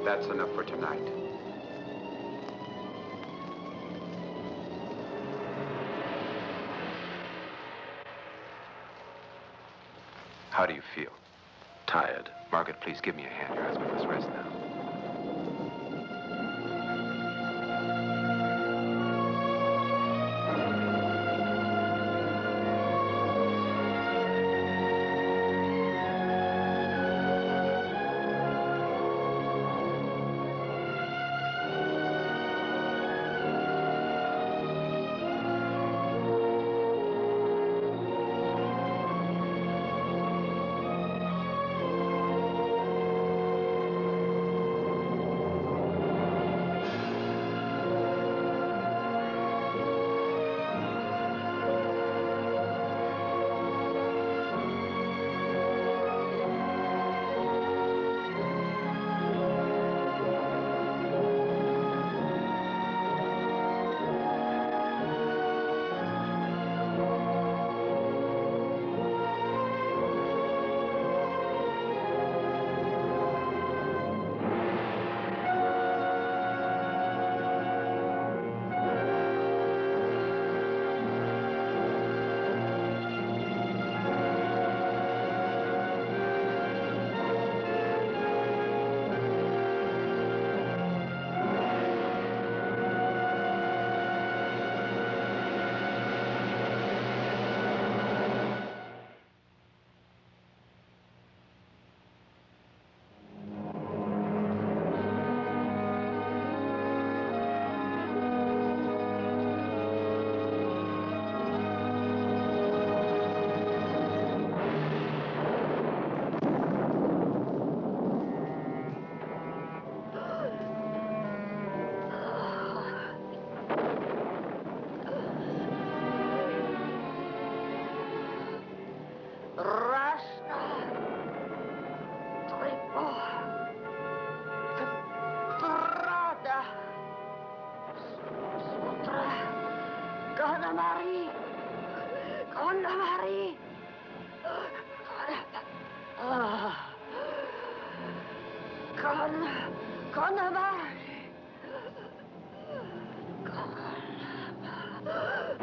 That's enough for tonight. How do you feel? Tired. Margaret, please give me a hand. Your husband must rest now.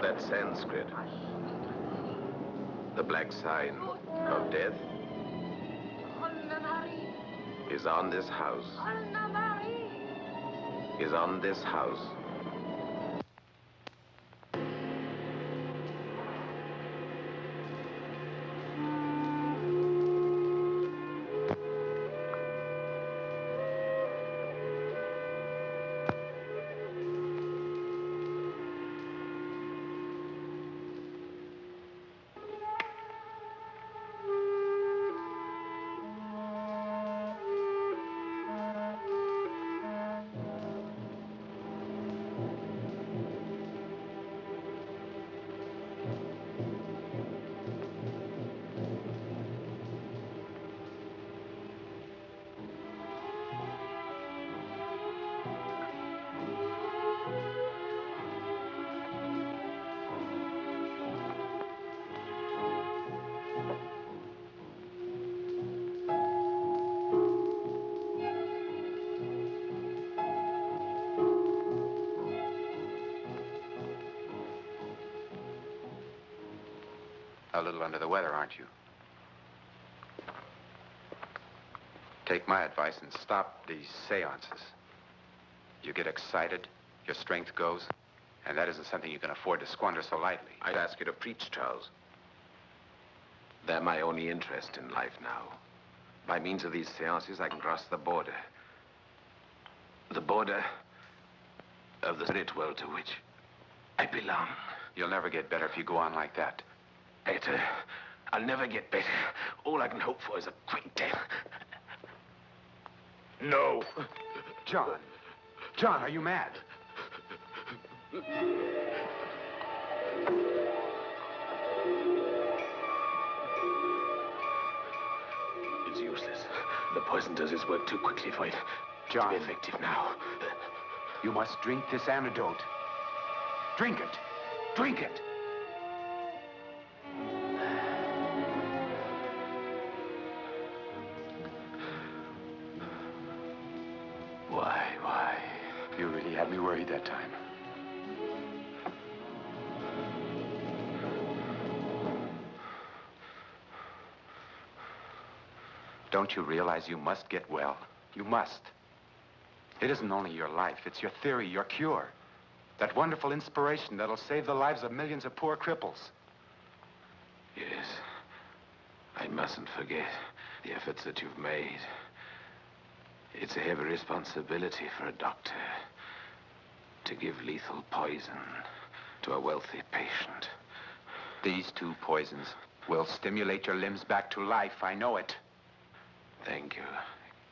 That Sanskrit. The black sign of death is on this house. Is on this house. A little under the weather, aren't you? Take my advice and stop these seances. You get excited, your strength goes, and that isn't something you can afford to squander so lightly. I'd ask you to preach, Charles. They're my only interest in life now. By means of these seances, I can cross the border. The border of the spirit world to which I belong. You'll never get better if you go on like that. Better? I'll never get better. All I can hope for is a quick death. No. John. John, are you mad? It's useless. The poison does its work too quickly for it to be effective now. You must drink this antidote. Drink it. Drink it. You really had me worried that time. Don't you realize you must get well? You must. It isn't only your life, it's your theory, your cure. That wonderful inspiration that'll save the lives of millions of poor cripples. Yes. I mustn't forget the efforts that you've made. It's a heavy responsibility for a doctor to give lethal poison to a wealthy patient. These two poisons will stimulate your limbs back to life. I know it. Thank you.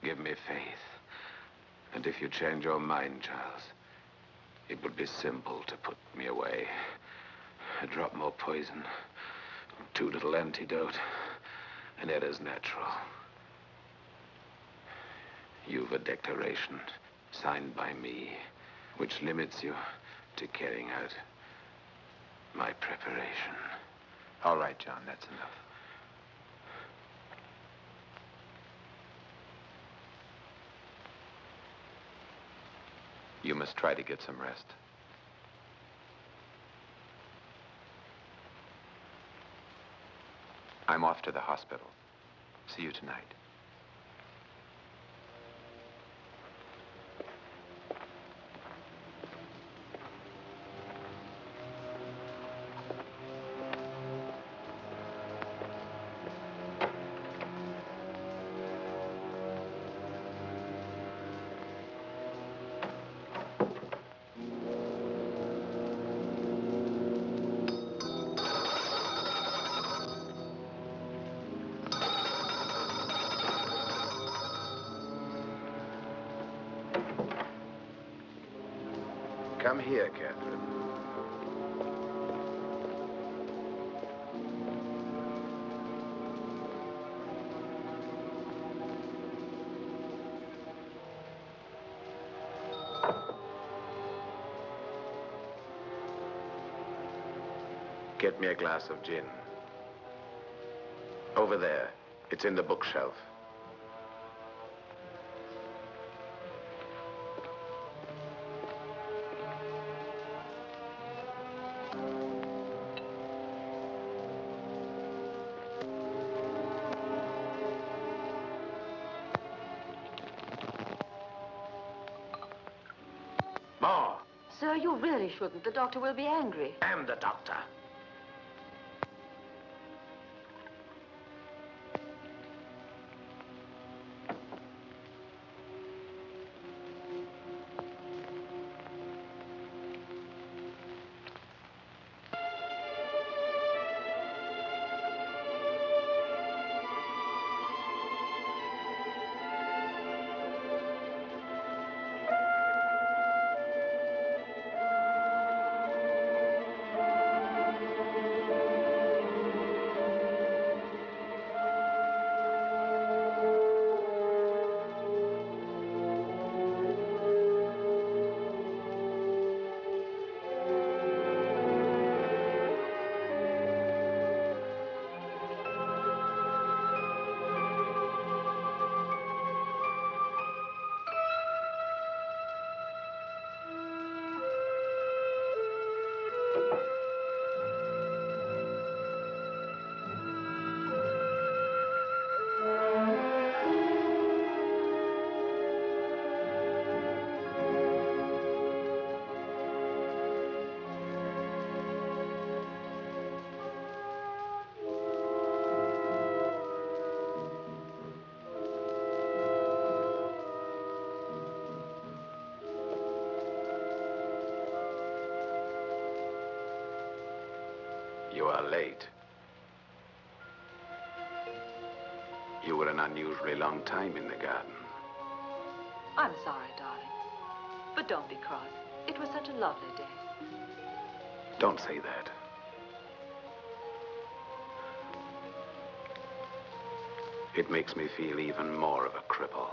Give me faith. And if you change your mind, Charles, it would be simple to put me away. A drop more poison, too little antidote, and it is natural. You've a declaration signed by me, which limits you to carrying out my preparation. All right, John, that's enough. You must try to get some rest. I'm off to the hospital. See you tonight. Come here, Catherine. Get me a glass of gin. Over there. It's in the bookshelf. More. Sir, you really shouldn't. The doctor will be angry. I'm the doctor. You are late. You were an unusually long time in the garden. I'm sorry, darling. But don't be cross. It was such a lovely day. Don't say that. It makes me feel even more of a cripple.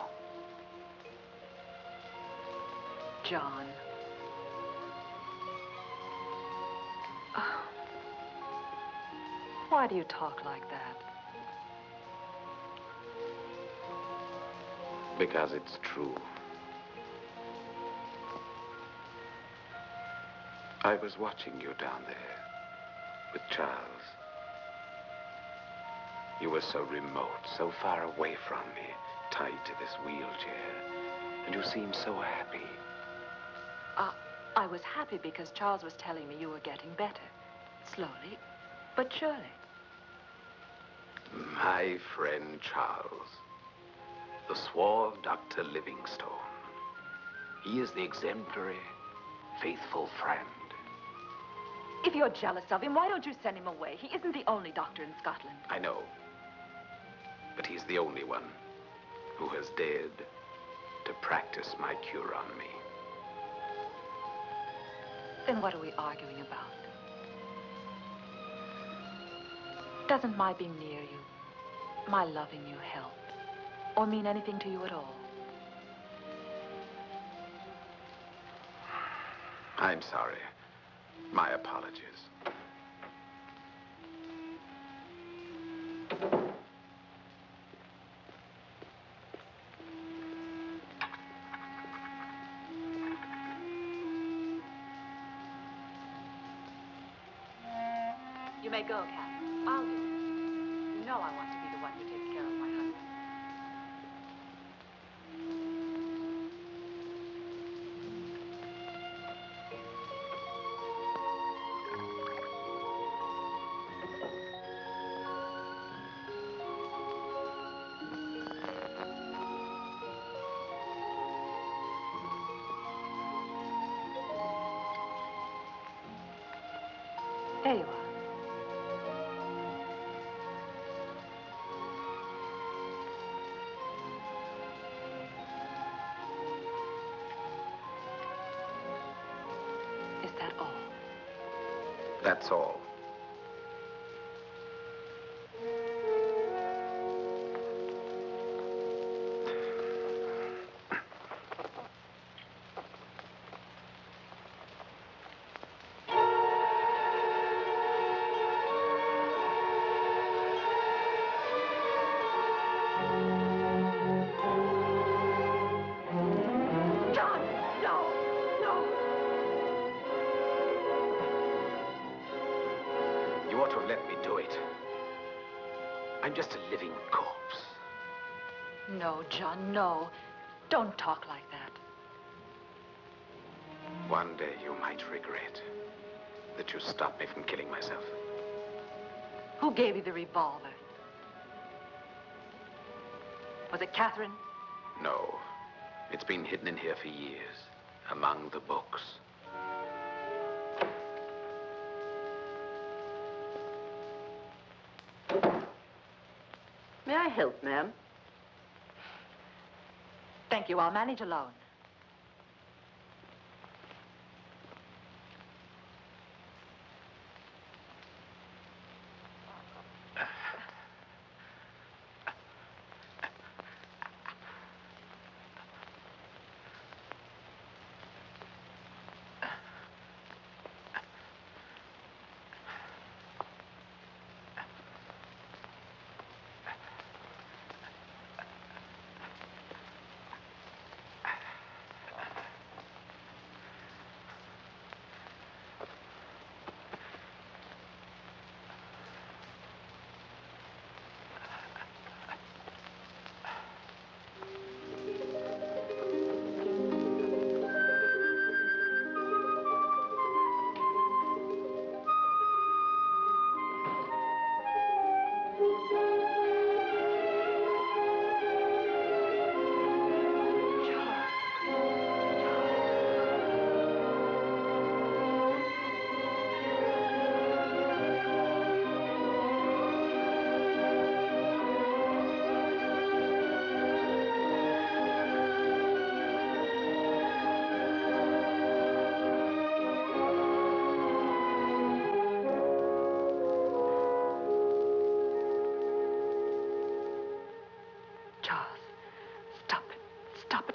John. Oh. Why do you talk like that? Because it's true. I was watching you down there with Charles. You were so remote, so far away from me, tied to this wheelchair. And you seemed so happy. I was happy because Charles was telling me you were getting better. Slowly, but surely. My friend Charles. The suave Dr. Livingstone. He is the exemplary, faithful friend. If you're jealous of him, why don't you send him away? He isn't the only doctor in Scotland. I know. But he's the only one who has dared to practice my cure on me. Then what are we arguing about? Doesn't my being near you, my loving you, help? Or mean anything to you at all? I'm sorry. My apologies. You may go, Captain. I'll do it. You know I want to be the one who takes care of my husband. There you are. Is that all? That's all. You ought to have let me do it. I'm just a living corpse. No, John, no. Don't talk like that. One day you might regret that you stopped me from killing myself. Who gave you the revolver? Was it Catherine? No. It's been hidden in here for years, among the books. May I help, ma'am? Thank you. I'll manage alone.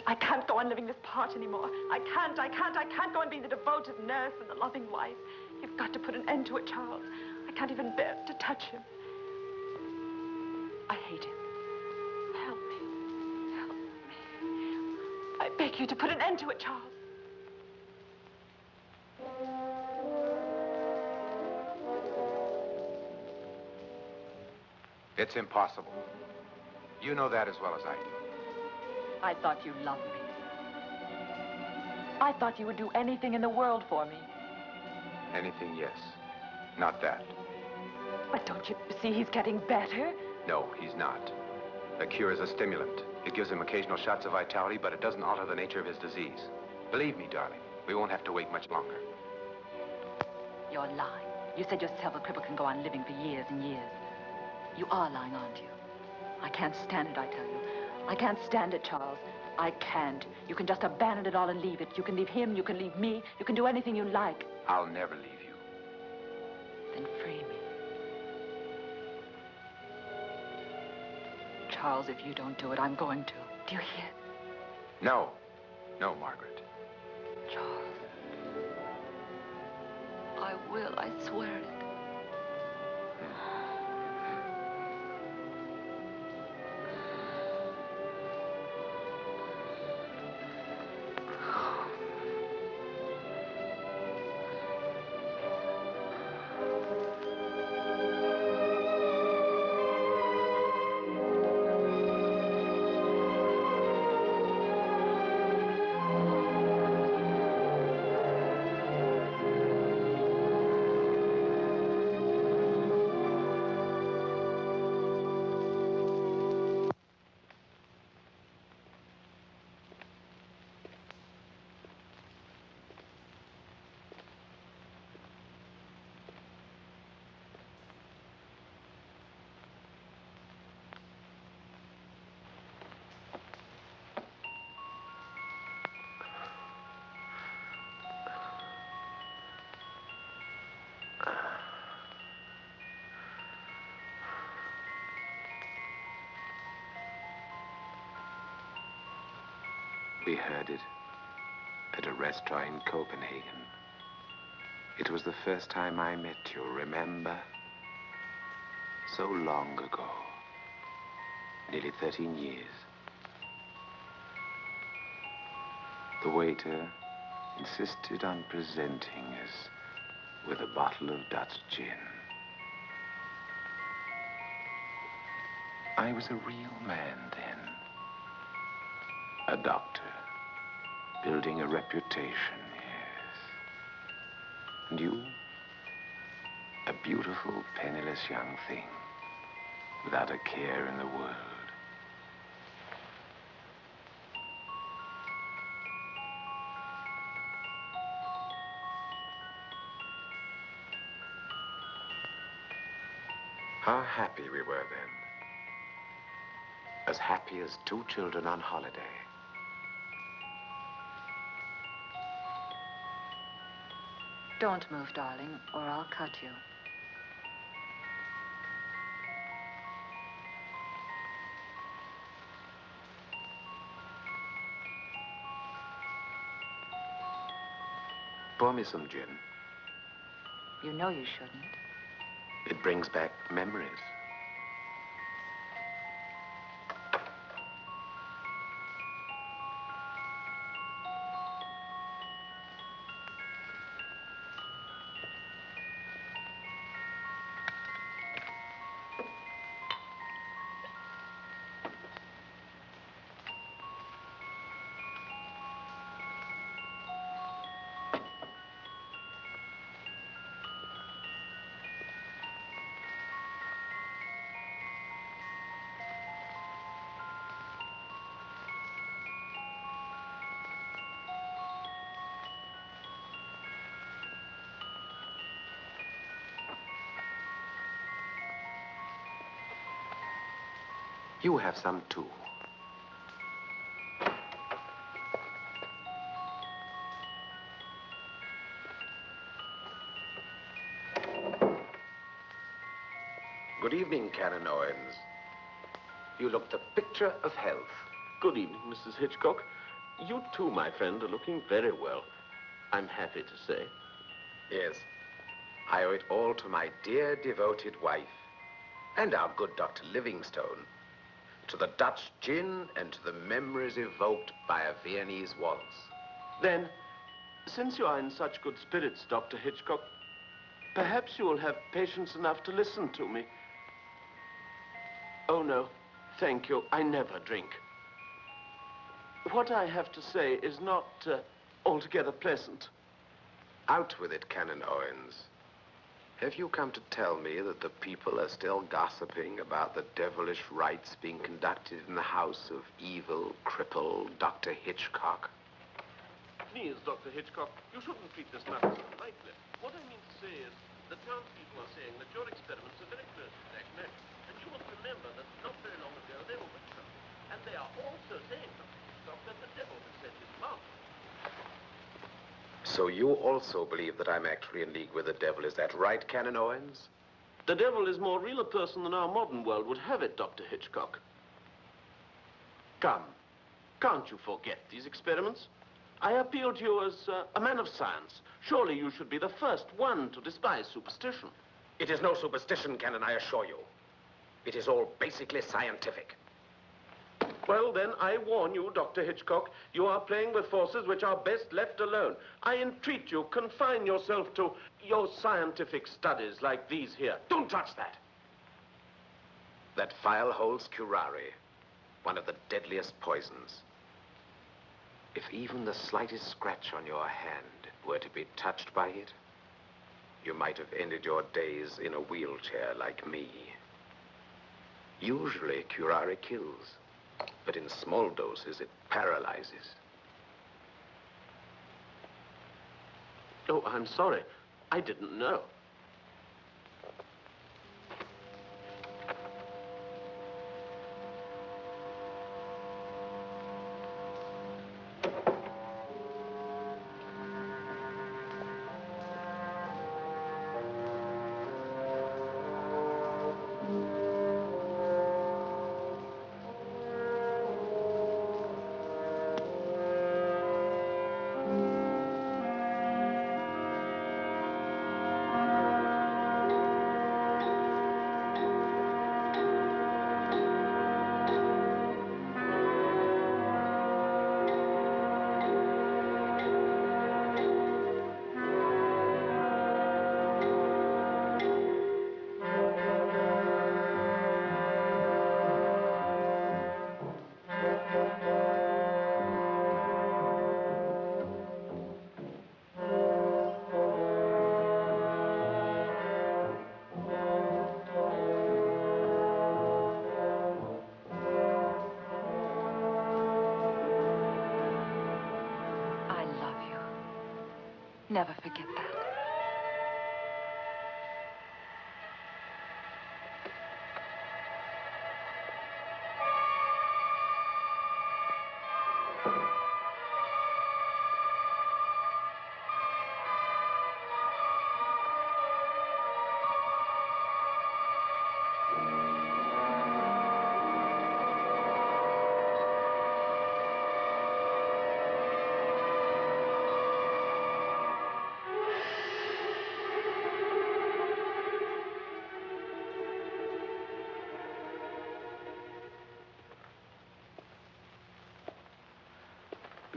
I can't go on living this part anymore. I can't go on being the devoted nurse and the loving wife. You've got to put an end to it, Charles. I can't even bear to touch him. I hate him. Help me. Help me. I beg you to put an end to it, Charles. It's impossible. You know that as well as I do. I thought you loved me. I thought you would do anything in the world for me. Anything, yes. Not that. But don't you see he's getting better? No, he's not. A cure is a stimulant. It gives him occasional shots of vitality, but it doesn't alter the nature of his disease. Believe me, darling, we won't have to wait much longer. You're lying. You said yourself a cripple can go on living for years and years. You are lying, aren't you? I can't stand it, I tell you. I can't stand it, Charles. I can't. You can just abandon it all and leave it. You can leave him, you can leave me, you can do anything you like. I'll never leave you. Then free me. Charles, if you don't do it, I'm going to. Do you hear? No. No, Margaret. Charles. I will, I swear it. We heard it at a restaurant in Copenhagen. It was the first time I met you, remember? So long ago. Nearly 13 years. The waiter insisted on presenting us with a bottle of Dutch gin. I was a real man then. A doctor. Building a reputation, yes. And you? A beautiful, penniless young thing. Without a care in the world. How happy we were then. As happy as two children on holiday. Don't move, darling, or I'll cut you. Pour me some gin. You know you shouldn't. It brings back memories. You have some too. Good evening, Canon Owens. You look the picture of health. Good evening, Mrs. Hichcock. You too, my friend, are looking very well. I'm happy to say. Yes. I owe it all to my dear, devoted wife. And our good Dr. Livingstone. To the Dutch gin and to the memories evoked by a Viennese waltz. Then, since you are in such good spirits, Dr. Hichcock, perhaps you will have patience enough to listen to me. Oh, no. Thank you. I never drink. What I have to say is not altogether pleasant. Out with it, Canon Owens. Have you come to tell me that the people are still gossiping about the devilish rites being conducted in the house of evil, crippled Dr. Hichcock? Please, Dr. Hichcock, you shouldn't treat this matter so lightly. What I mean to say is, the townspeople are saying that your experiments are very close to black magic. And you must remember that not very long ago they were witch hunters. And they are also saying, Dr. Hichcock, that the devil has set his mouth. So you also believe that I'm actually in league with the devil. Is that right, Canon Owens? The devil is more real a person than our modern world would have it, Dr. Hichcock. Come, can't you forget these experiments? I appeal to you as a man of science. Surely you should be the first one to despise superstition. It is no superstition, Canon, I assure you. It is all basically scientific. Well, then, I warn you, Dr. Hichcock, you are playing with forces which are best left alone. I entreat you, confine yourself to your scientific studies like these here. Don't touch that. That vial holds curare, one of the deadliest poisons. If even the slightest scratch on your hand were to be touched by it, you might have ended your days in a wheelchair like me. Usually, curare kills. But in small doses, it paralyzes. Oh, I'm sorry. I didn't know. Never forget that.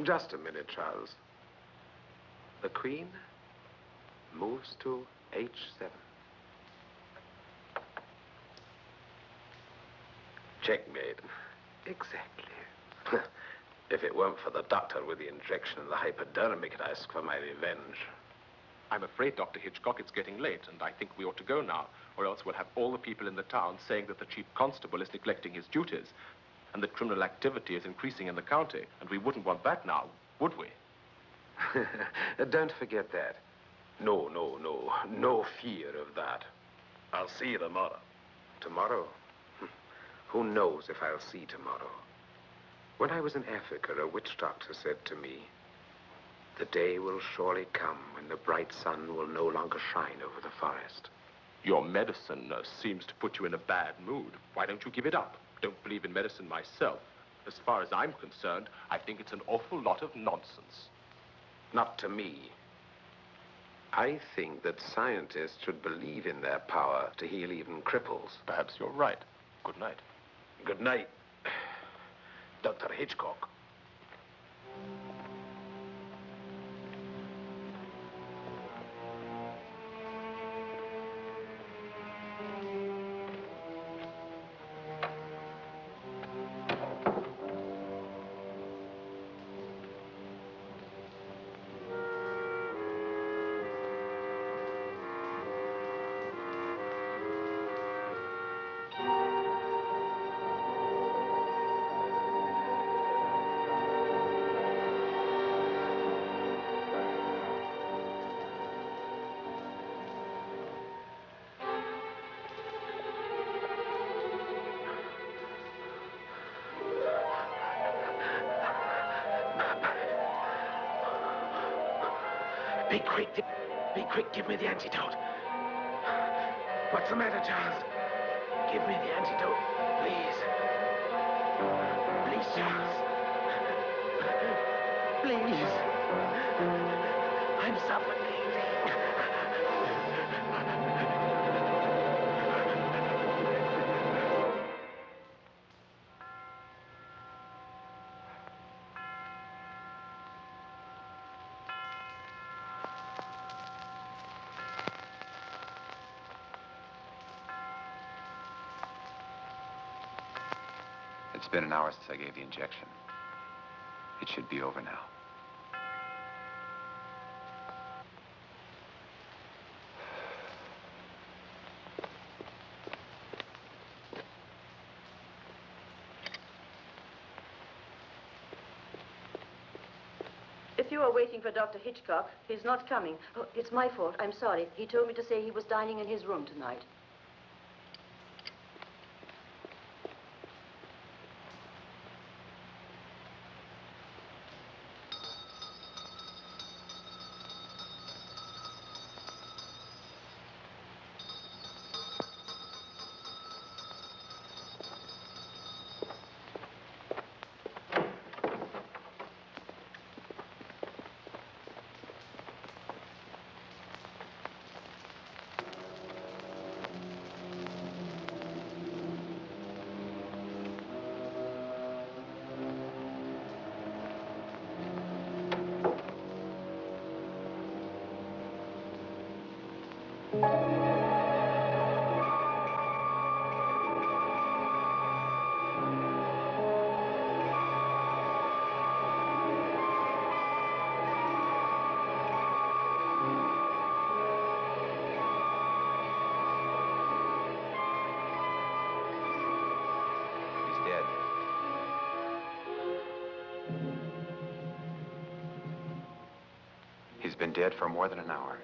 Just a minute, Charles. The Queen moves to H7. Checkmate. Exactly. If it weren't for the doctor with the injection and the hypodermic, I'd ask for my revenge. I'm afraid, Dr. Hitchcock, it's getting late, and I think we ought to go now, or else we'll have all the people in the town saying that the chief constable is neglecting his duties, and that criminal activity is increasing in the county, and we wouldn't want that now, would we? Don't forget that. No, no, no. No fear of that. I'll see you tomorrow. Tomorrow? Who knows if I'll see tomorrow? When I was in Africa, a witch doctor said to me, "The day will surely come when the bright sun will no longer shine over the forest." Your medicine seems to put you in a bad mood. Why don't you give it up? Don't believe in medicine myself. As far as I'm concerned, I think it's an awful lot of nonsense. Not to me. I think that scientists should believe in their power to heal even cripples. Perhaps you're right. Good night. Good night, Dr. Hitchcock. Be quick. Be quick. Give me the antidote. What's the matter, Charles? Give me the antidote, please. Please, Charles. Please. I'm suffocating. It's been an hour since I gave the injection. It should be over now. If you are waiting for Dr. Hichcock, he's not coming. Oh, it's my fault. I'm sorry. He told me to say he was dining in his room tonight. He's been dead for more than an hour.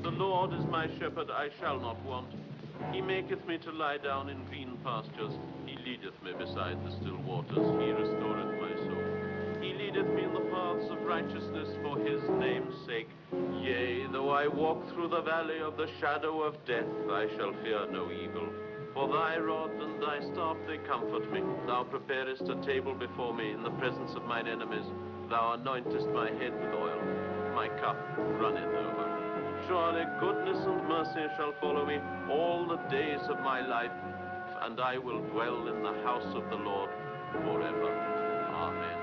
The Lord is my shepherd, I shall not want. He maketh me to lie down in green pastures. He leadeth me beside the still waters. He restoreth my soul. He leadeth me in the paths of righteousness for his name's sake. Yea, though I walk through the valley of the shadow of death, I shall fear no evil. For thy rod and thy staff, they comfort me. Thou preparest a table before me in the presence of mine enemies. Thou anointest my head with oil. My cup runneth over. Surely goodness and mercy shall follow me all the days of my life, and I will dwell in the house of the Lord forever. Amen.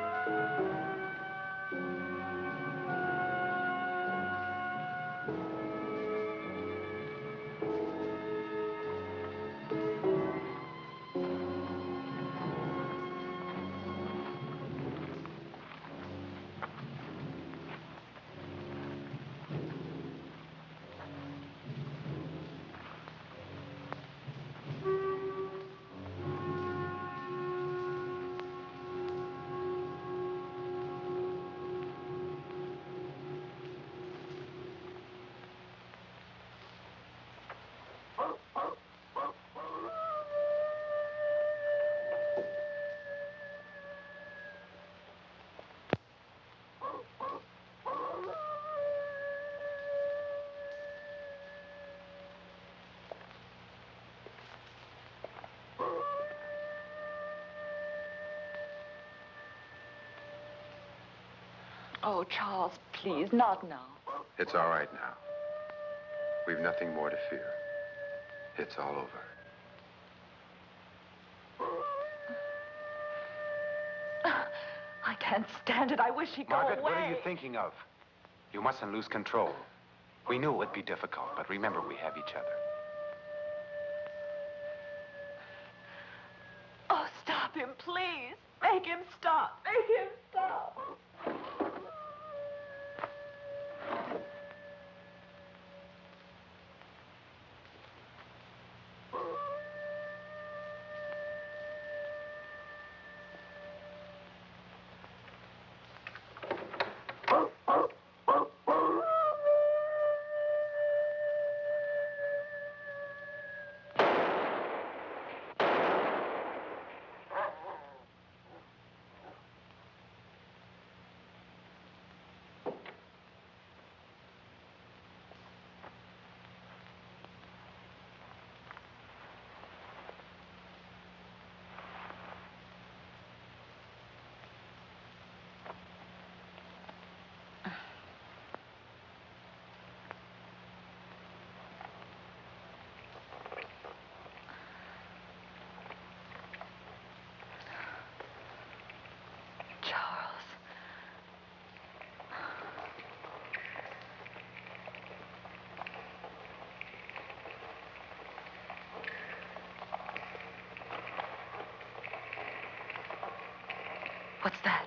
Oh, Charles, please, not now. It's all right now. We've nothing more to fear. It's all over. I can't stand it. I wish he'd go away. Margaret, what are you thinking of? You mustn't lose control. We knew it would be difficult, but remember, we have each other. Oh, stop him, please. Make him stop. Make him stop. What's that?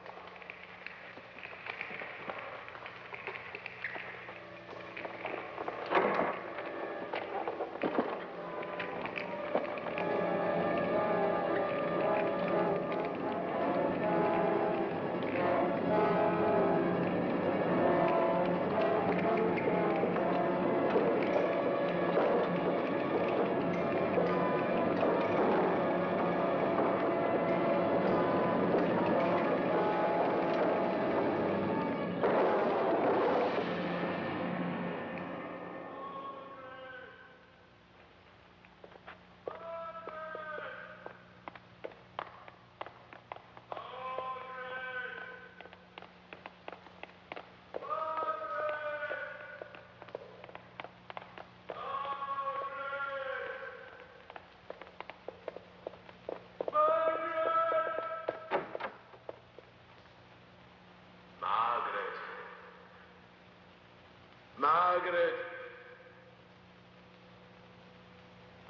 Margaret!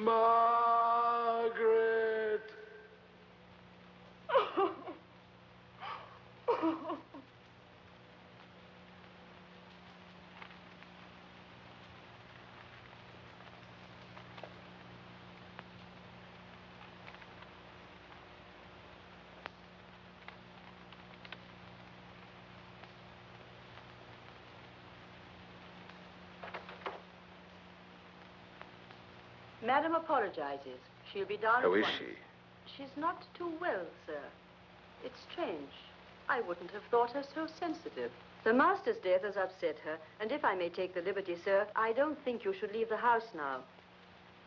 Margaret! Madam apologizes. She'll be down How at is once. she? She's not too well, sir. It's strange. I wouldn't have thought her so sensitive. The master's death has upset her, and if I may take the liberty, sir, I don't think you should leave the house now.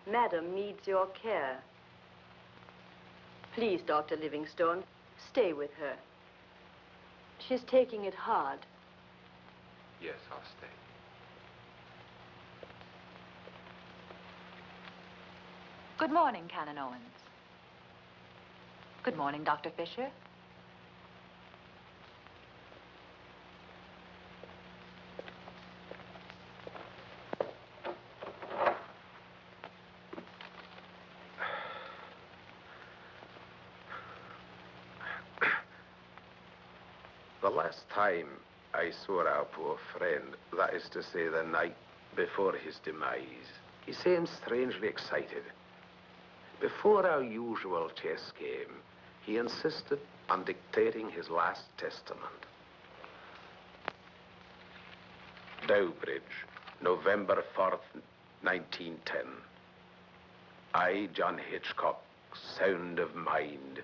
Madam needs your care. Please, Dr. Livingstone, stay with her. She's taking it hard. Yes, I'll stay. Good morning, Canon Owens. Good morning, Dr. Fisher. The last time I saw our poor friend, that is to say the night before his demise, he seemed strangely excited. Before our usual chess game, he insisted on dictating his last testament. Dowbridge, November 4th, 1910. I, John Hichcock, sound of mind,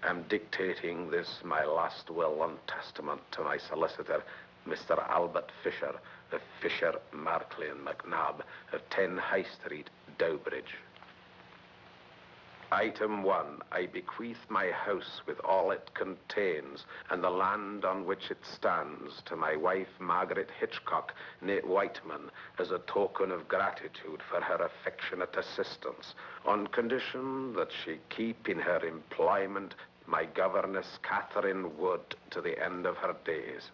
am dictating this, my last will and testament, to my solicitor, Mr. Albert Fisher, of Fisher, Markley and McNabb, of 10 High Street, Dowbridge. Item 1, I bequeath my house with all it contains and the land on which it stands to my wife, Margaret Hichcock, née Whiteman, as a token of gratitude for her affectionate assistance, on condition that she keep in her employment my governess, Catherine Wood, to the end of her days.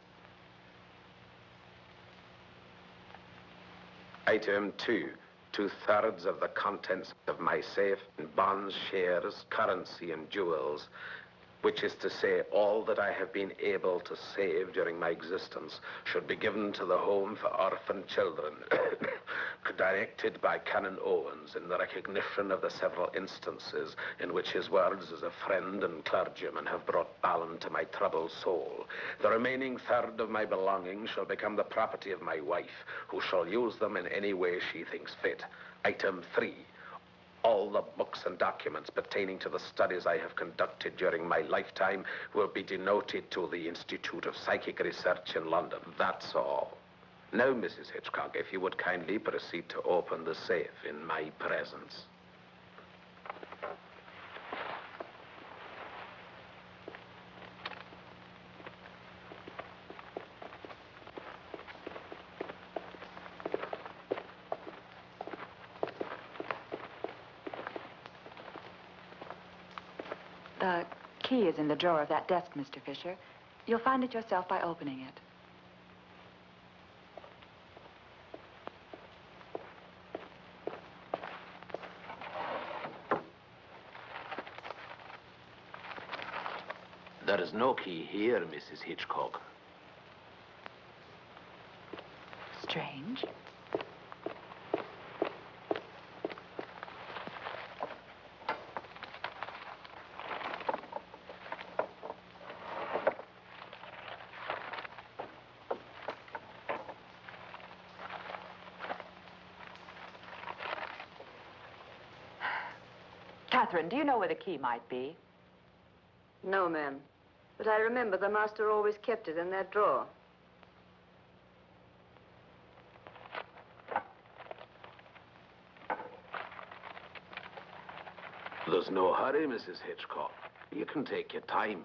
Item 2, 2/3 of the contents of my safe in bonds, shares, currency, and jewels, which is to say all that I have been able to save during my existence, should be given to the Home for Orphan Children, directed by Canon Owens in the recognition of the several instances in which his words as a friend and clergyman have brought balm to my troubled soul. The remaining 1/3 of my belongings shall become the property of my wife, who shall use them in any way she thinks fit. Item 3. All the books and documents pertaining to the studies I have conducted during my lifetime will be denoted to the Institute of Psychic Research in London. That's all. Now, Mrs. Hichcock, if you would kindly proceed to open the safe in my presence. The key is in the drawer of that desk, Mr. Fisher. You'll find it yourself by opening it. There is no key here, Mrs. Hitchcock. Strange. Catherine, do you know where the key might be? No, ma'am. But I remember the master always kept it in that drawer. There's no hurry, Mrs. Hitchcock. You can take your time.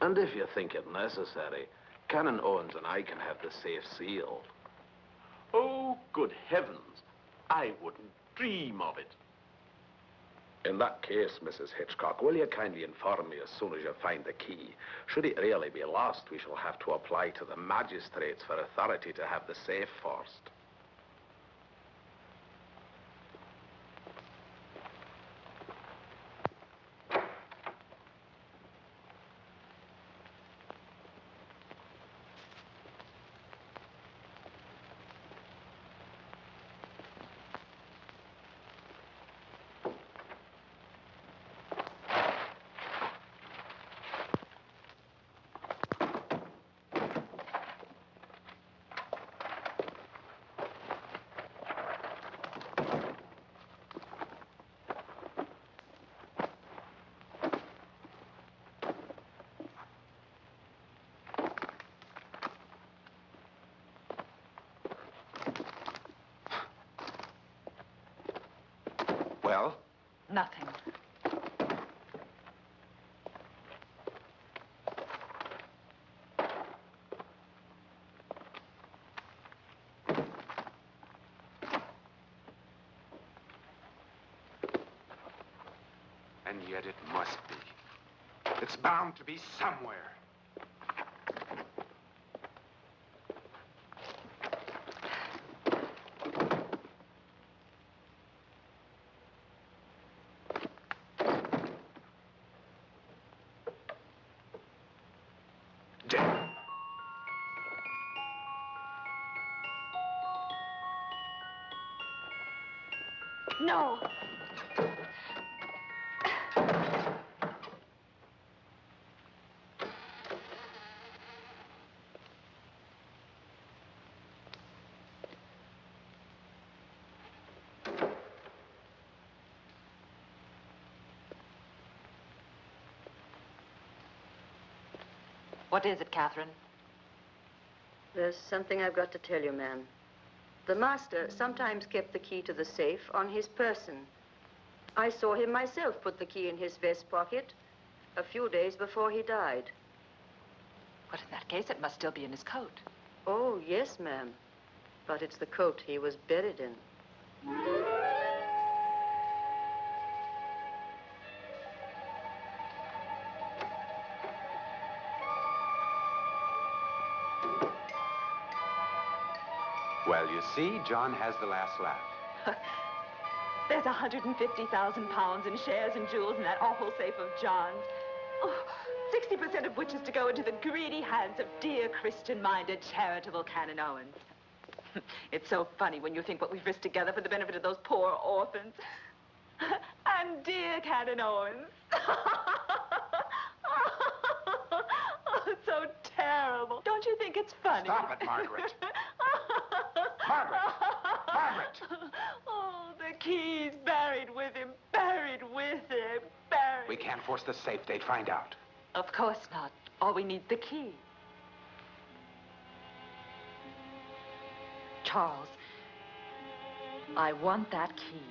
And if you think it necessary, Canon Owens and I can have the safe sealed. Oh, good heavens. I wouldn't dream of it. In that case, Mrs. Hitchcock, will you kindly inform me as soon as you find the key? Should it really be lost, we shall have to apply to the magistrates for authority to have the safe forced. Well? Nothing. And yet it must be. It's bound to be somewhere. No! What is it, Catherine? There's something I've got to tell you, ma'am. The master sometimes kept the key to the safe on his person. I saw him myself put the key in his vest pocket a few days before he died. But in that case, it must still be in his coat. Oh, yes, ma'am. But it's the coat he was buried in. Well, you see, John has the last laugh. There's 150,000 pounds in shares and jewels in that awful safe of John's. Oh, 60% of which is to go into the greedy hands of dear, Christian-minded, charitable Canon Owens. It's so funny when you think what we've risked together for the benefit of those poor orphans. And dear Canon Owens. Oh, it's so terrible. Don't you think it's funny? Stop it, Margaret. Margaret! Margaret! Oh, the key's buried with him, buried with him, buried. We can't force the safe. They'd find out. Of course not. All we need's the key. Charles, I want that key.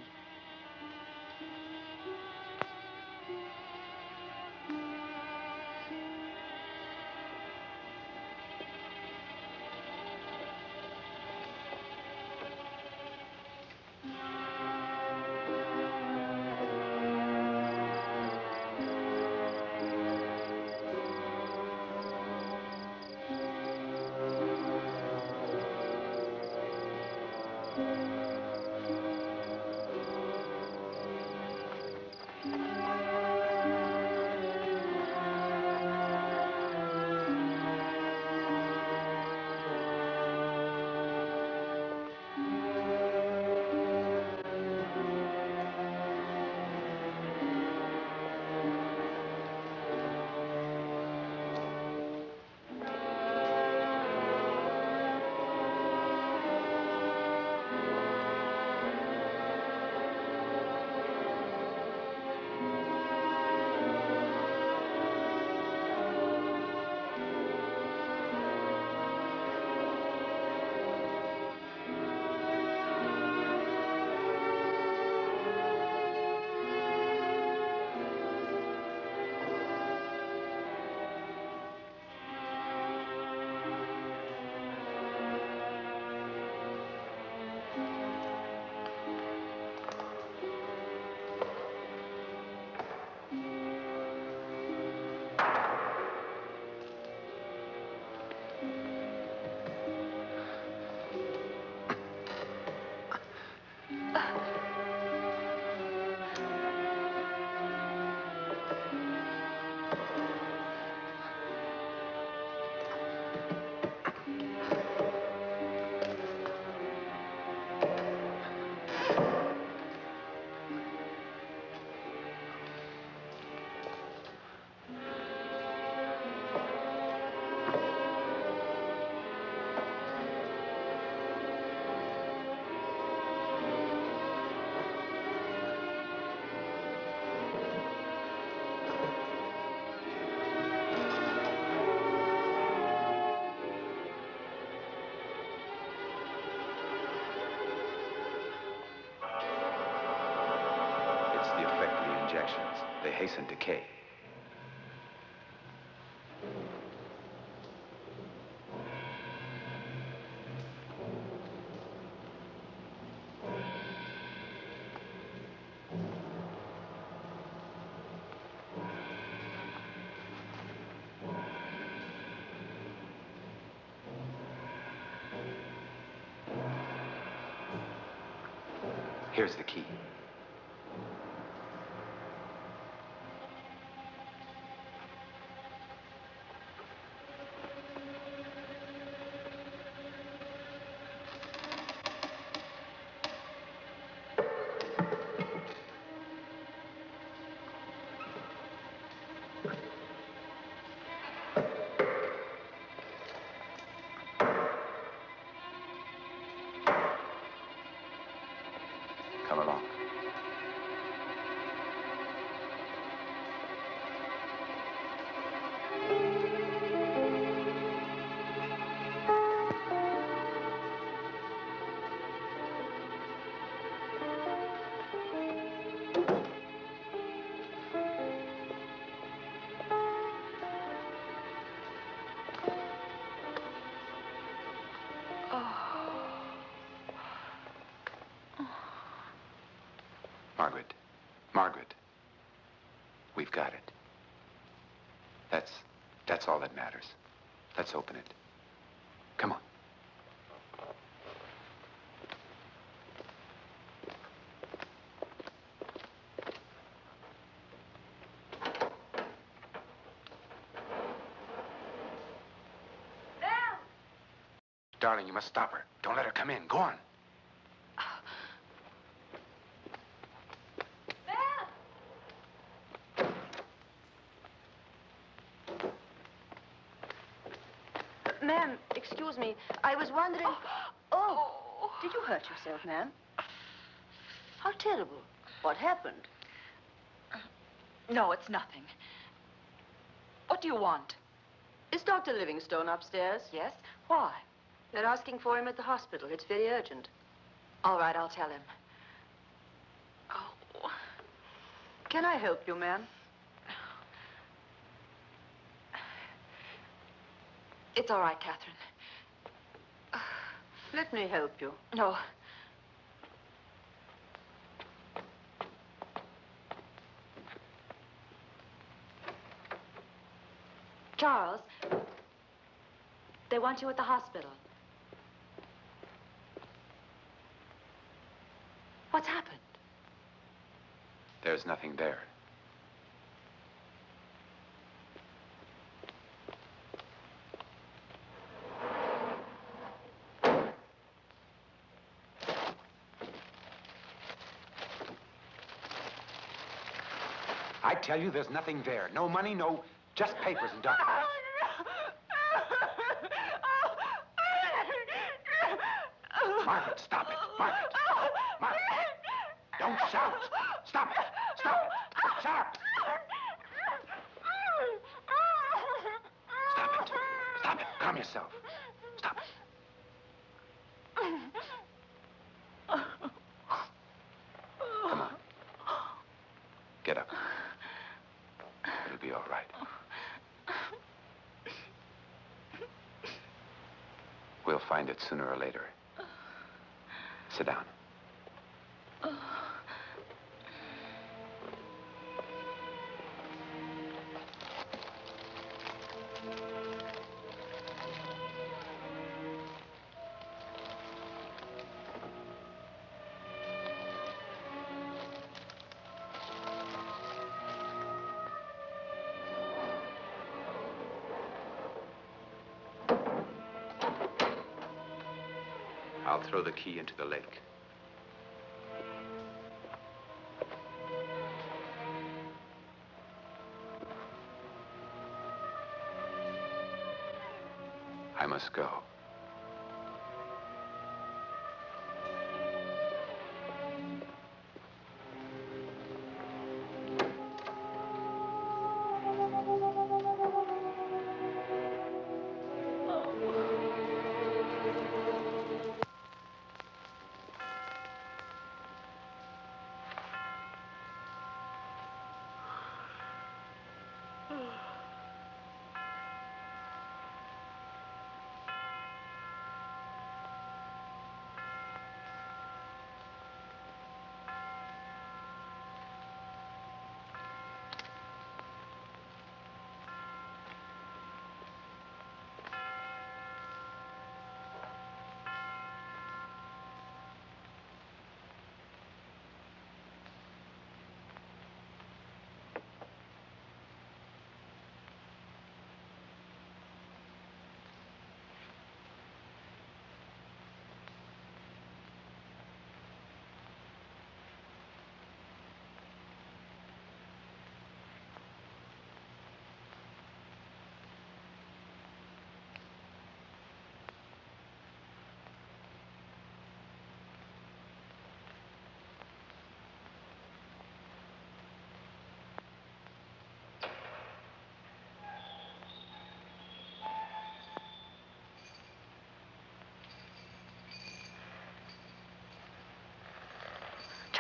It's the effect of the injections. They hasten decay. Here's the key. Come along. Margaret. Margaret. We've got it. That's all that matters. Let's open it. Come on. Darling, you must stop her. Don't let her come in. Go on. Ma'am, excuse me. I was wondering... Oh, did you hurt yourself, ma'am? How terrible. What happened? No, it's nothing. What do you want? Is Dr. Livingstone upstairs? Yes? Why? They're asking for him at the hospital. It's very urgent. All right, I'll tell him. Oh. Can I help you, ma'am? It's all right, Catherine. Let me help you. No. Charles, they want you at the hospital. What's happened? There's nothing there. I tell you, there's nothing there. No money, no... just papers and documents. Margaret, stop it. Margaret. Margaret. Don't shout. Stop it. Stop it. Shut up. Stop it. Stop it. Calm yourself. Stop it. Come on. Get up. It'll be all right. We'll find it sooner or later. Sit down. I'll throw the key into the lake. I must go.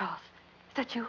Charles, is that you?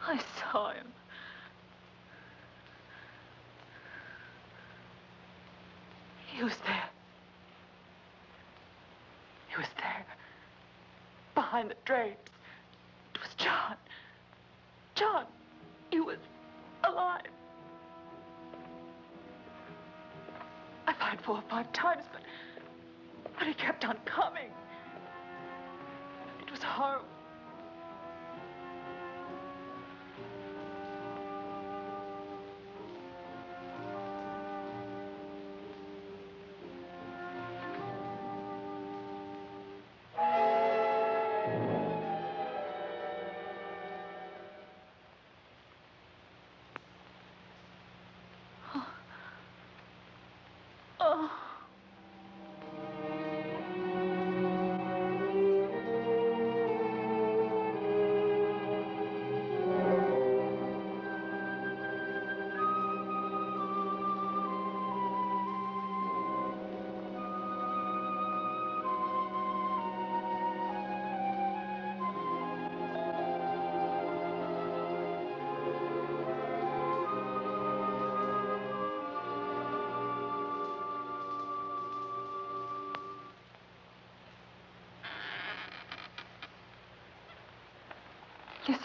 I saw him. He was there. He was there. Behind the drapes. It was John. John, he was alive. I tried 4 or 5 times, but he kept on coming. It was horrible. Listen.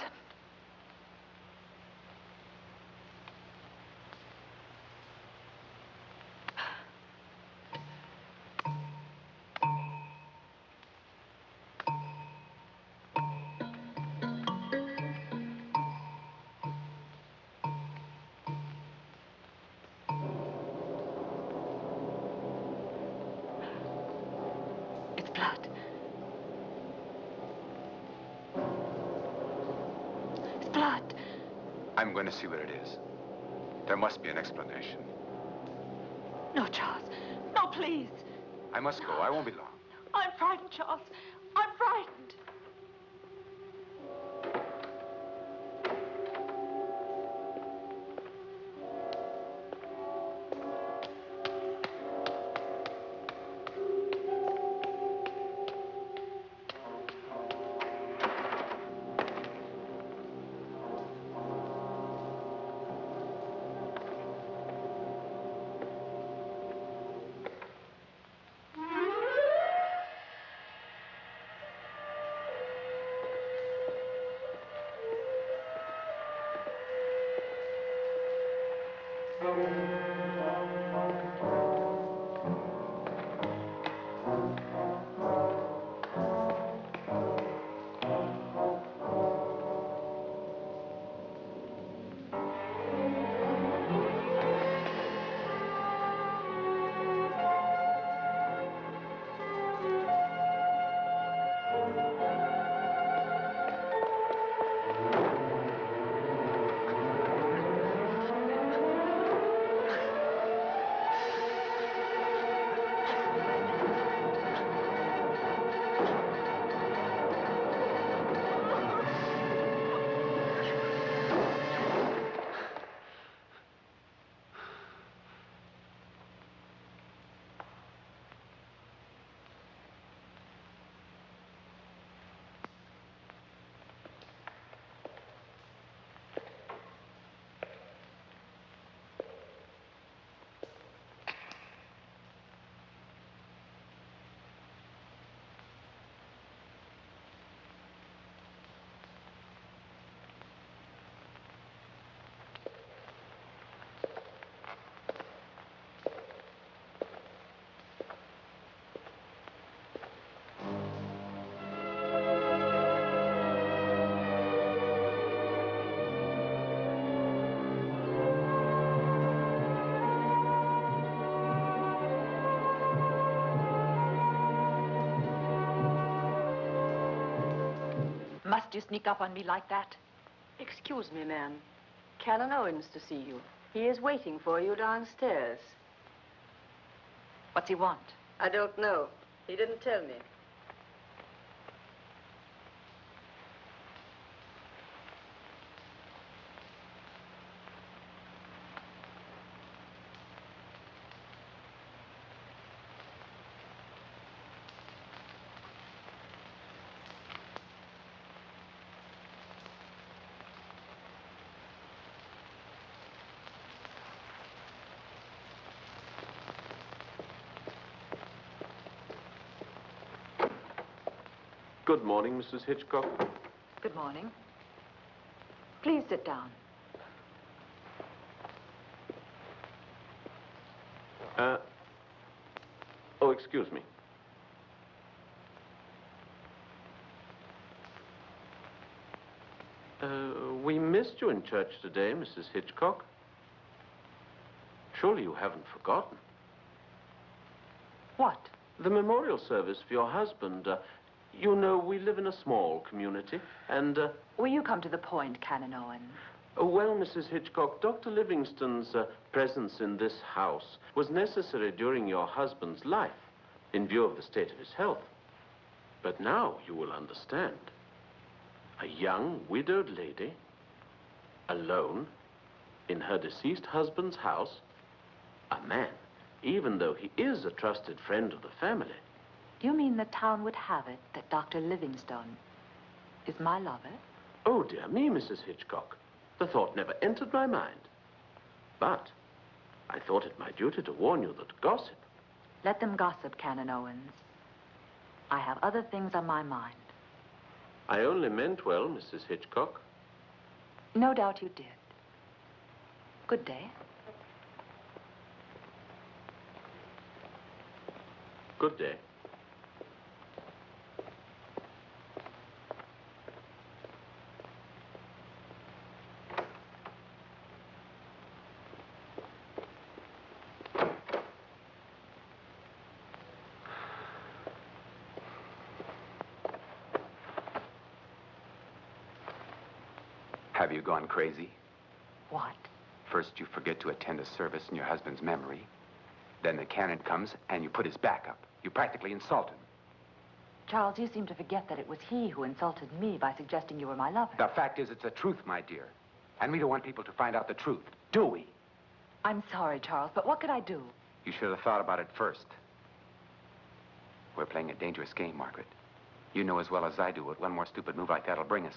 It's blood. It's blood. I'm going to see what it is. There must be an explanation. No, Charles. No, please. I must go. I won't be long. I'm frightened, Charles. I'm frightened. Must you sneak up on me like that? Excuse me, ma'am. Canon Owens to see you. He is waiting for you downstairs. What's he want? I don't know. He didn't tell me. Good morning, Mrs. Hitchcock. Good morning. Please sit down. Oh, excuse me. We missed you in church today, Mrs. Hitchcock. Surely you haven't forgotten. What? The memorial service for your husband. You know, we live in a small community, and... Will you come to the point, Canon Owen? Well, Mrs. Hitchcock, Dr. Livingston's presence in this house was necessary during your husband's life, in view of the state of his health. But now you will understand. A young, widowed lady, alone, in her deceased husband's house, a man, even though he is a trusted friend of the family. You mean the town would have it that Dr. Livingstone is my lover? Oh, dear me, Mrs. Hitchcock. The thought never entered my mind. But I thought it my duty to warn you that gossip... Let them gossip, Canon Owens. I have other things on my mind. I only meant well, Mrs. Hitchcock. No doubt you did. Good day. Good day. Have you gone crazy? What? First, you forget to attend a service in your husband's memory. Then the canon comes and you put his back up. You practically insult him. Charles, you seem to forget that it was he who insulted me by suggesting you were my lover. The fact is, it's the truth, my dear. And we don't want people to find out the truth, do we? I'm sorry, Charles, but what could I do? You should have thought about it first. We're playing a dangerous game, Margaret. You know as well as I do what one more stupid move like that'll bring us.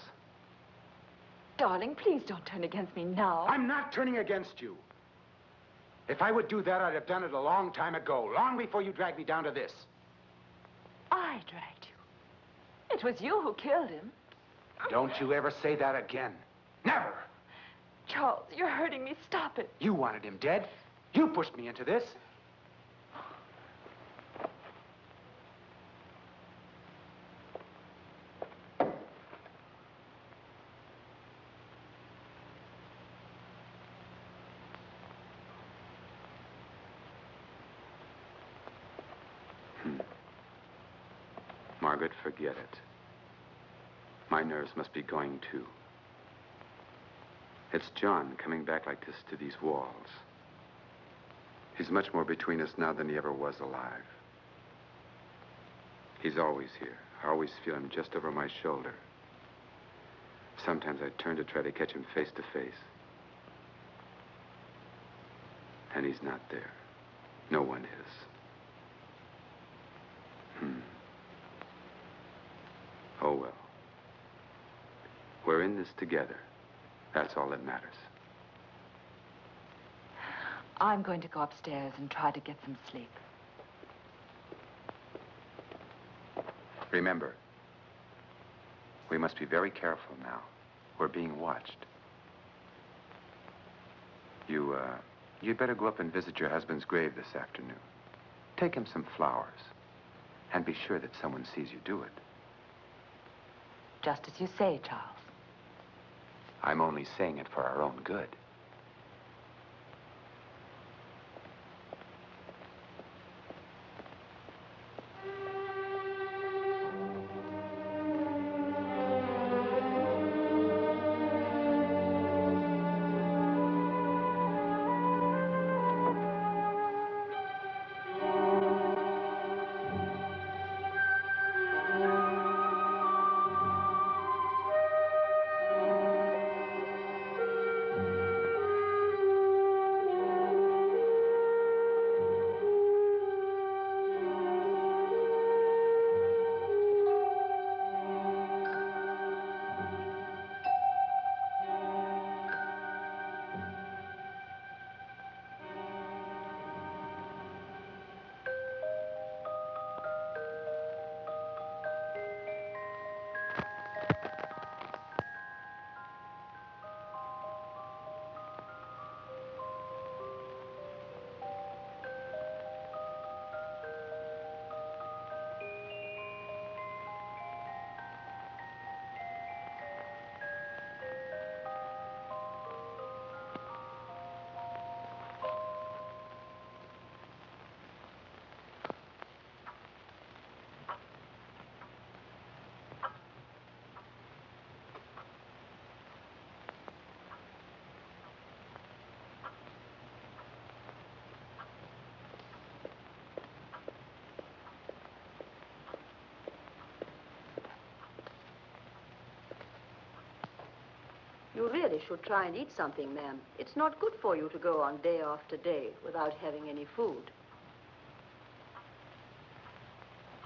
Darling, please don't turn against me now. I'm not turning against you. If I would do that, I'd have done it a long time ago, long before you dragged me down to this. I dragged you. It was you who killed him. Don't you ever say that again. Never. Charles, you're hurting me. Stop it. You wanted him dead. You pushed me into this. Margaret, forget it. My nerves must be going too. It's John coming back like this to these walls. He's much more between us now than he ever was alive. He's always here. I always feel him just over my shoulder. Sometimes I turn to try to catch him face to face. And he's not there. No one is. Oh, well. We're in this together. That's all that matters. I'm going to go upstairs and try to get some sleep. Remember, we must be very careful now. We're being watched. You'd better go up and visit your husband's grave this afternoon. Take him some flowers. And be sure that someone sees you do it. Just as you say, Charles. I'm only saying it for our own good. You really should try and eat something, ma'am. It's not good for you to go on day after day without having any food.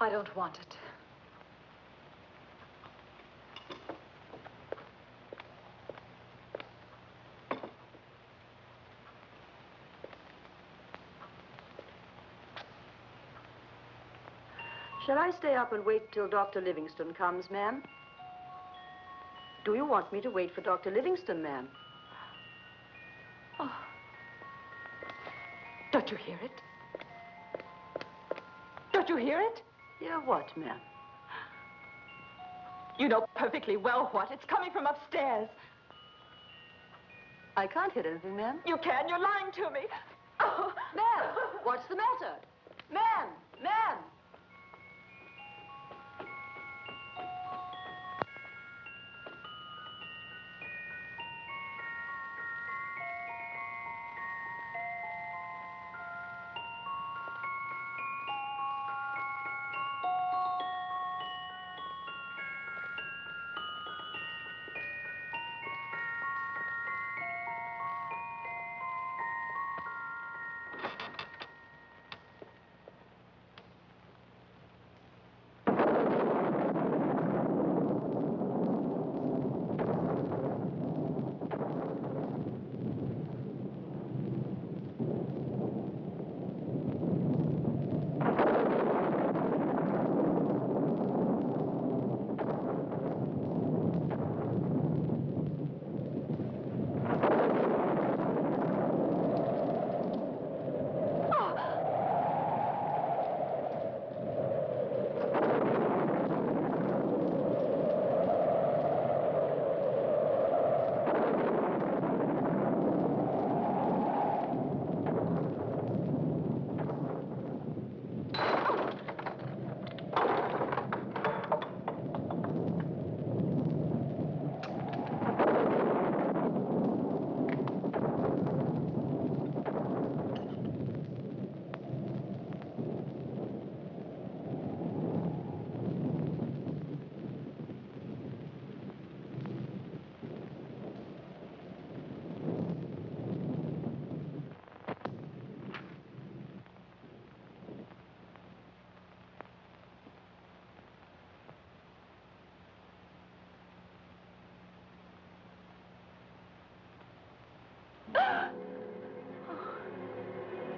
I don't want it. Shall I stay up and wait till Dr. Livingston comes, ma'am? Do you want me to wait for Dr. Livingston, ma'am? Oh. Don't you hear it? Don't you hear it? Hear what, ma'am? You know perfectly well what. It's coming from upstairs. I can't hear anything, ma'am. You can. You're lying to me. Oh. Ma'am, what's the matter? Ma'am, ma'am.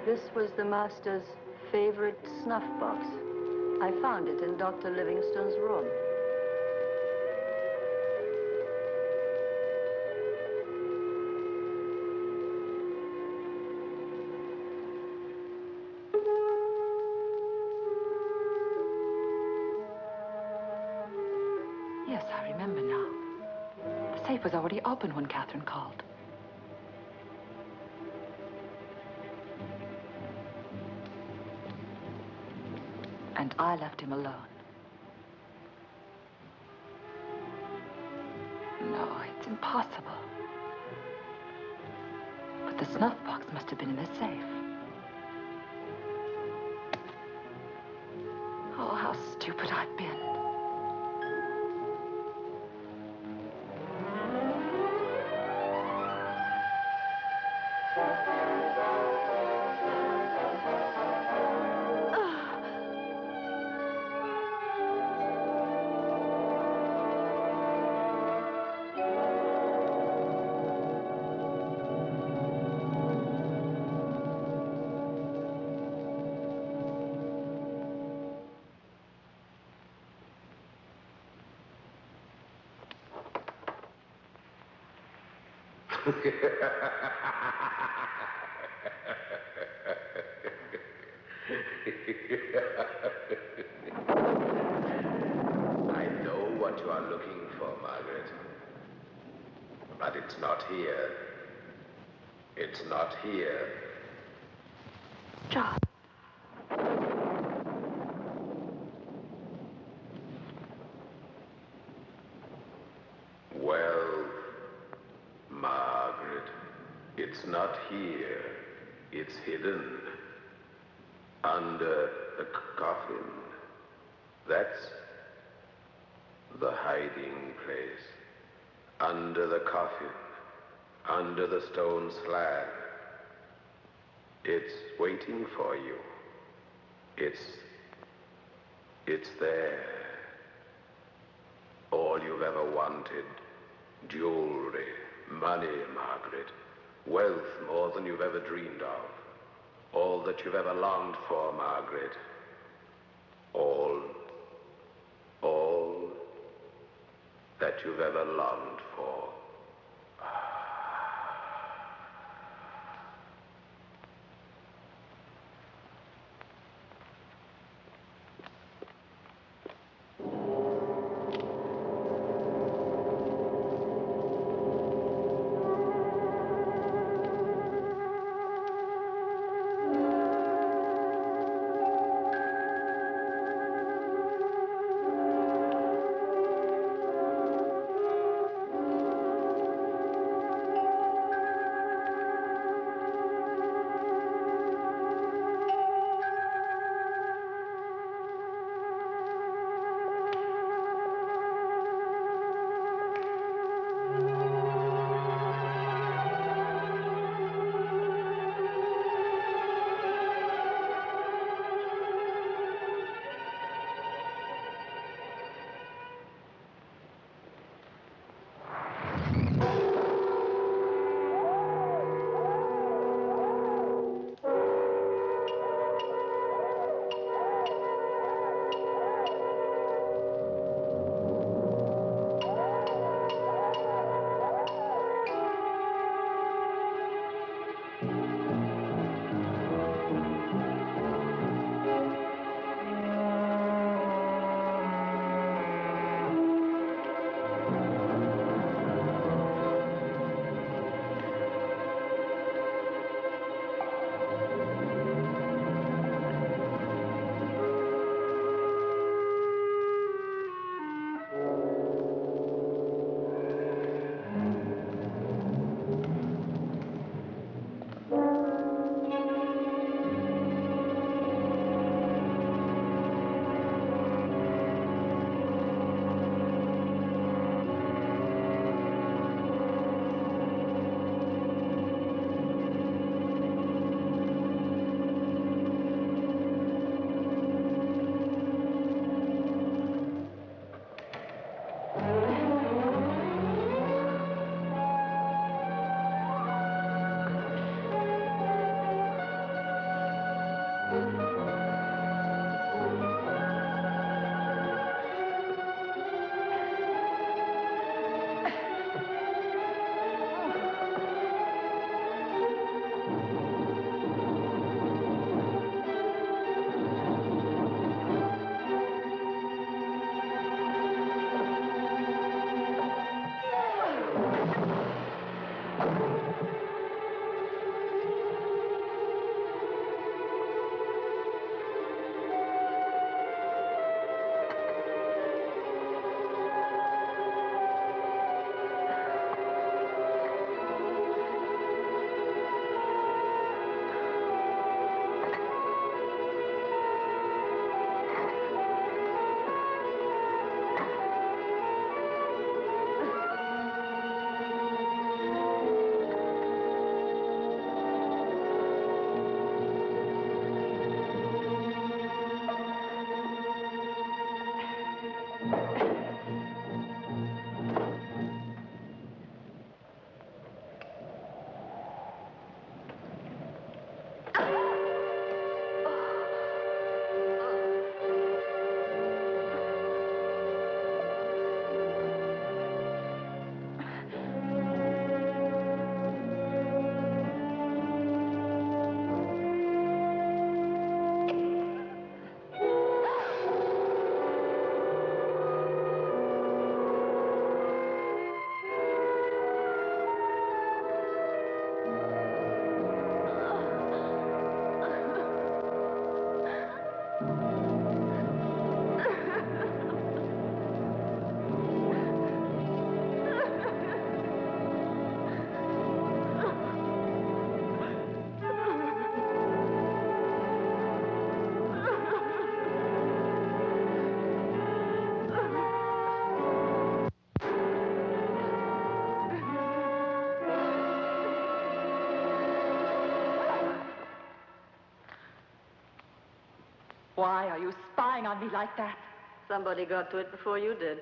This was the master's favorite snuff box. I found it in Dr. Livingston's room. Yes, I remember now. The safe was already open when Catherine called. And I left him alone. No, it's impossible. But the snuff box must have been in the safe. Oh, how stupid I've been. I know what you are looking for, Margaret. But it's not here. It's not here. John. Well, Margaret, it's not here. It's hidden. Under the coffin. That's the hiding place. Under the coffin, under the stone slab. It's waiting for you. It's there. All you've ever wanted. Jewelry, money, Margaret. Wealth more than you've ever dreamed of. All that you've ever longed for, Margaret. All that you've ever longed for. Why are you spying on me like that? Somebody got to it before you did.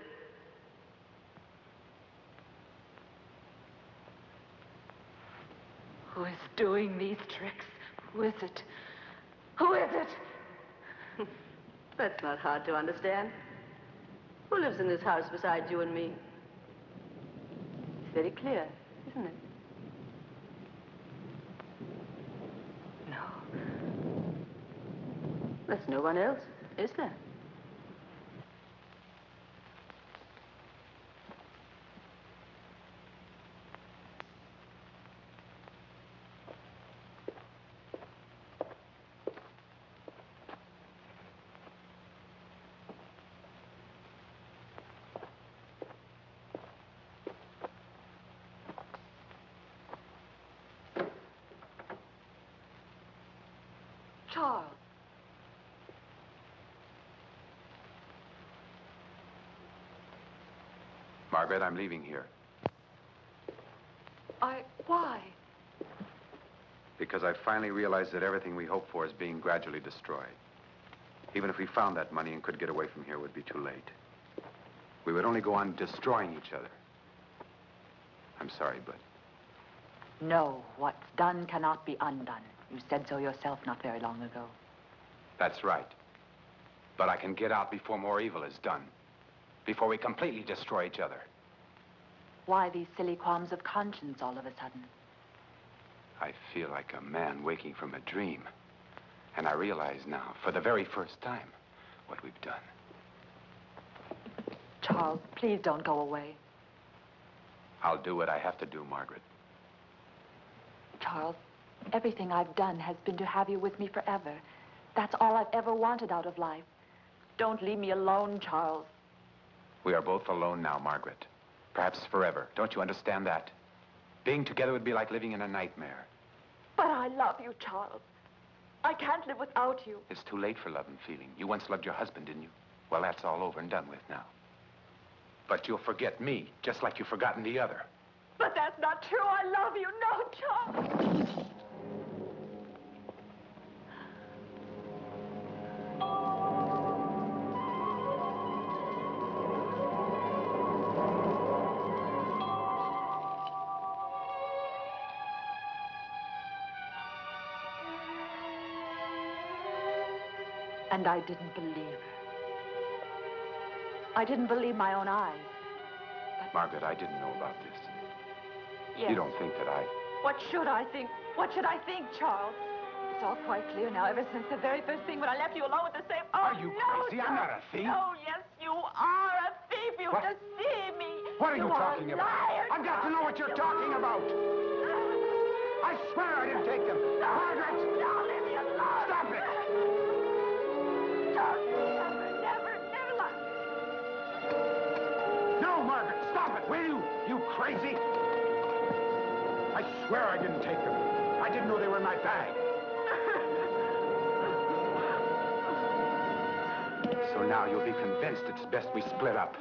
Who is doing these tricks? Who is it? Who is it? That's not hard to understand. Who lives in this house besides you and me? It's very clear, isn't it? No. There's no one else, is there? Charles. Margaret, I'm leaving here. Why? Because I finally realized that everything we hoped for is being gradually destroyed. Even if we found that money and could get away from here, it would be too late. We would only go on destroying each other. I'm sorry, but... No, what's done cannot be undone. You said so yourself not very long ago. That's right. But I can get out before more evil is done. Before we completely destroy each other. Why these silly qualms of conscience all of a sudden? I feel like a man waking from a dream. And I realize now, for the very first time, what we've done. Charles, please don't go away. I'll do what I have to do, Margaret. Charles, everything I've done has been to have you with me forever. That's all I've ever wanted out of life. Don't leave me alone, Charles. We are both alone now, Margaret. Perhaps forever. Don't you understand that? Being together would be like living in a nightmare. But I love you, Charles. I can't live without you. It's too late for love and feeling. You once loved your husband, didn't you? Well, that's all over and done with now. But you'll forget me, just like you've forgotten the other. But that's not true. I love you. No, Charles. And I didn't believe her. I didn't believe my own eyes. But... Margaret, I didn't know about this. Yes. You don't think that I... What should I think? What should I think, Charles? It's all quite clear now, ever since the very first thing when I left you alone with the safe. Oh, Are you crazy? No, I'm not a thief. Oh, yes, you are a thief. You What? deceive me. What are you talking about? Liar, I've got to know what you're talking about. I swear I didn't take them. Margaret! No, leave me alone. Stop it! Don't never lie. No, Margaret, stop it, will you? You crazy? I swear I didn't take them. I didn't know they were in my bag. So now you'll be convinced it's best we split up.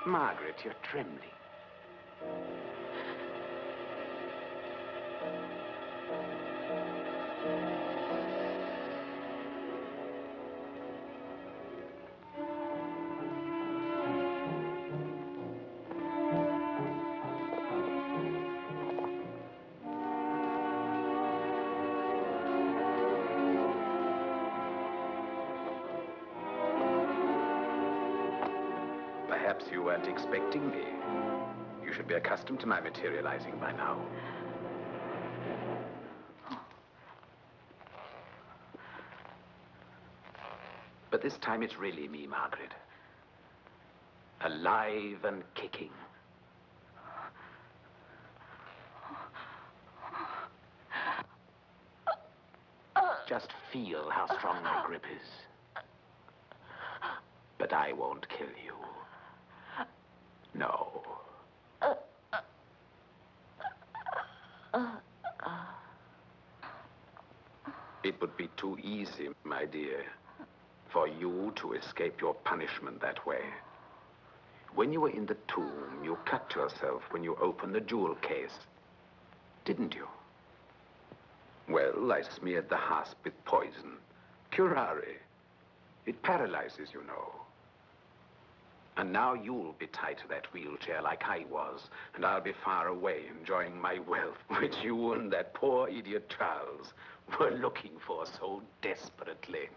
Margaret, you're trembling. Perhaps you weren't expecting me. You should be accustomed to my materializing by now. But this time it's really me, Margaret. Alive and kicking. Just feel how strong my grip is. But I won't kill you. No. It would be too easy, my dear, for you to escape your punishment that way. When you were in the tomb, you cut yourself when you opened the jewel case, didn't you? Well, I smeared the hasp with poison. Curare. It paralyzes, you know. And now you'll be tied to that wheelchair like I was, and I'll be far away enjoying my wealth, which you and that poor idiot Charles were looking for so desperately.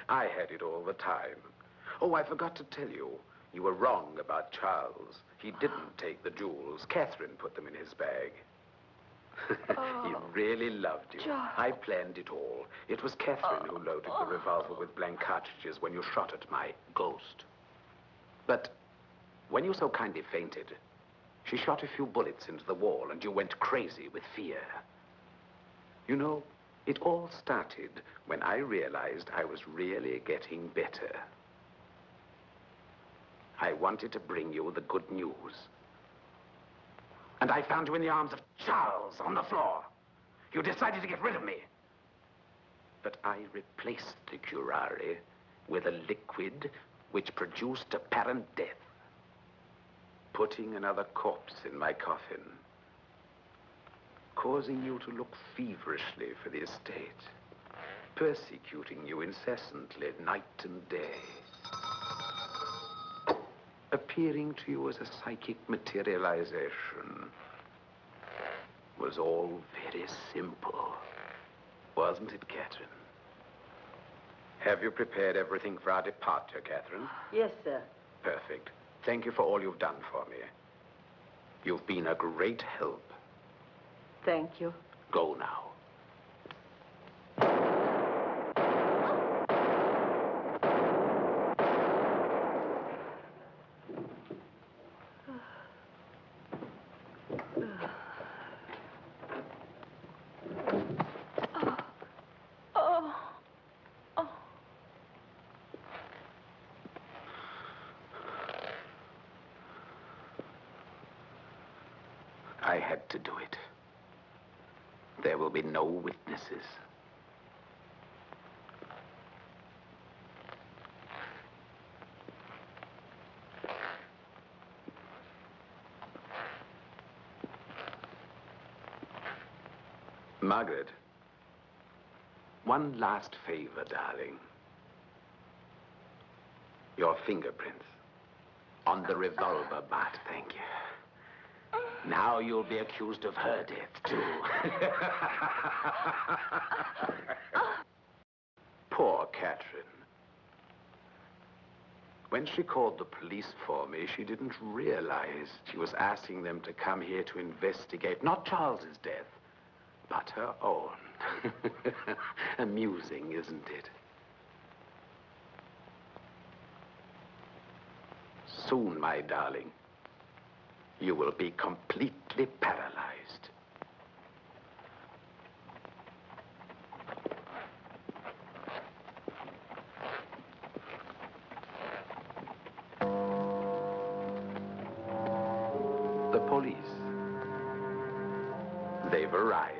I had it all the time. Oh, I forgot to tell you. You were wrong about Charles. He didn't take the jewels. Catherine put them in his bag. He really loved you. George. I planned it all. It was Catherine who loaded the revolver with blank cartridges when you shot at my ghost. But when you so kindly fainted, she shot a few bullets into the wall and you went crazy with fear. You know, it all started when I realized I was really getting better. I wanted to bring you the good news. And I found you in the arms of Charles on the floor. You decided to get rid of me. But I replaced the curare with a liquid which produced apparent death, putting another corpse in my coffin, causing you to look feverishly for the estate, persecuting you incessantly night and day, appearing to you as a psychic materialization. Was all very simple, wasn't it, Catherine? Have you prepared everything for our departure, Catherine? Yes, sir. Perfect. Thank you for all you've done for me. You've been a great help. Thank you. Go now. I had to do it. There will be no witnesses. Margaret, one last favor, darling. Your fingerprints on the revolver butt, thank you. Now you'll be accused of her death, too. Poor Catherine. When she called the police for me, she didn't realize she was asking them to come here to investigate not Charles's death, but her own. Amusing, isn't it? Soon, my darling, you will be completely paralyzed. The police. They've arrived.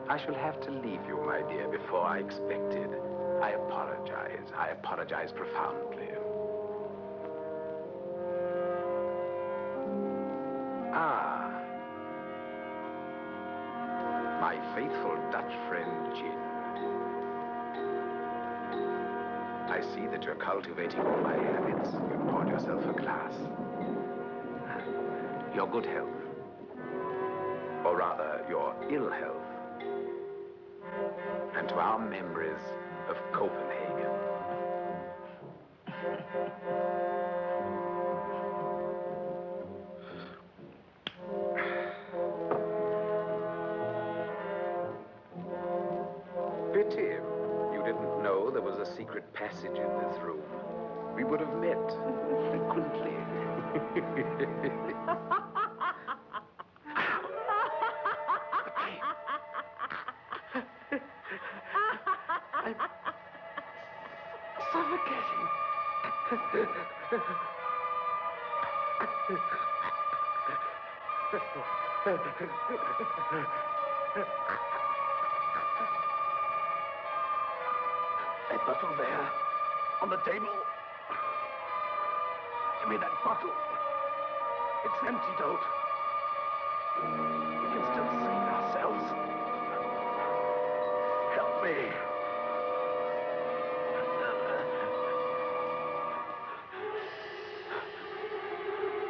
I shall have to leave you, my dear, before I expected. I apologize. I apologize profoundly. my faithful Dutch friend, Jin. I see that you're cultivating all my habits. You've poured yourself a glass. Your good health. Or rather, your ill health. And to our memories of Copenhagen. Pity you didn't know there was a secret passage in this room. We would have met frequently. I'm suffocating. That bottle there, on the table. Give me that bottle. It's an antidote. We can still save ourselves. Help me.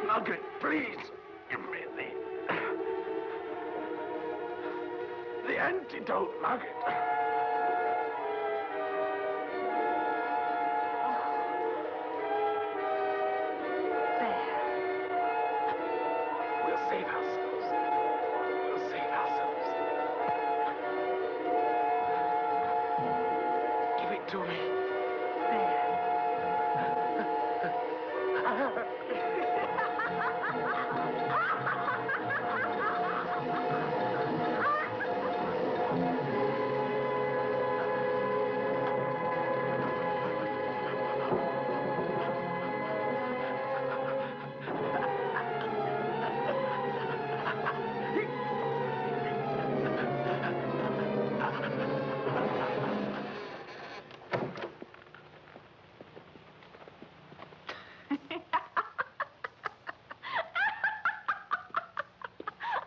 Margaret, please, give me the antidote, Margaret. We'll save ourselves. We'll save ourselves. Give it to me.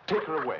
Take her away.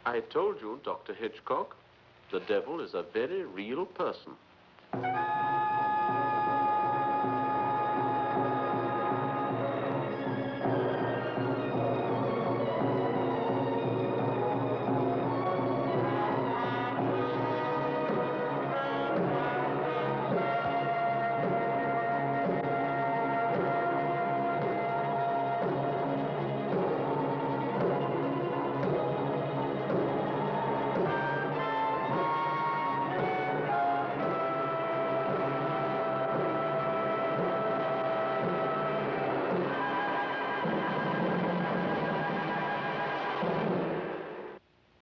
I told you, Dr. Hichcock, the devil is a very real person.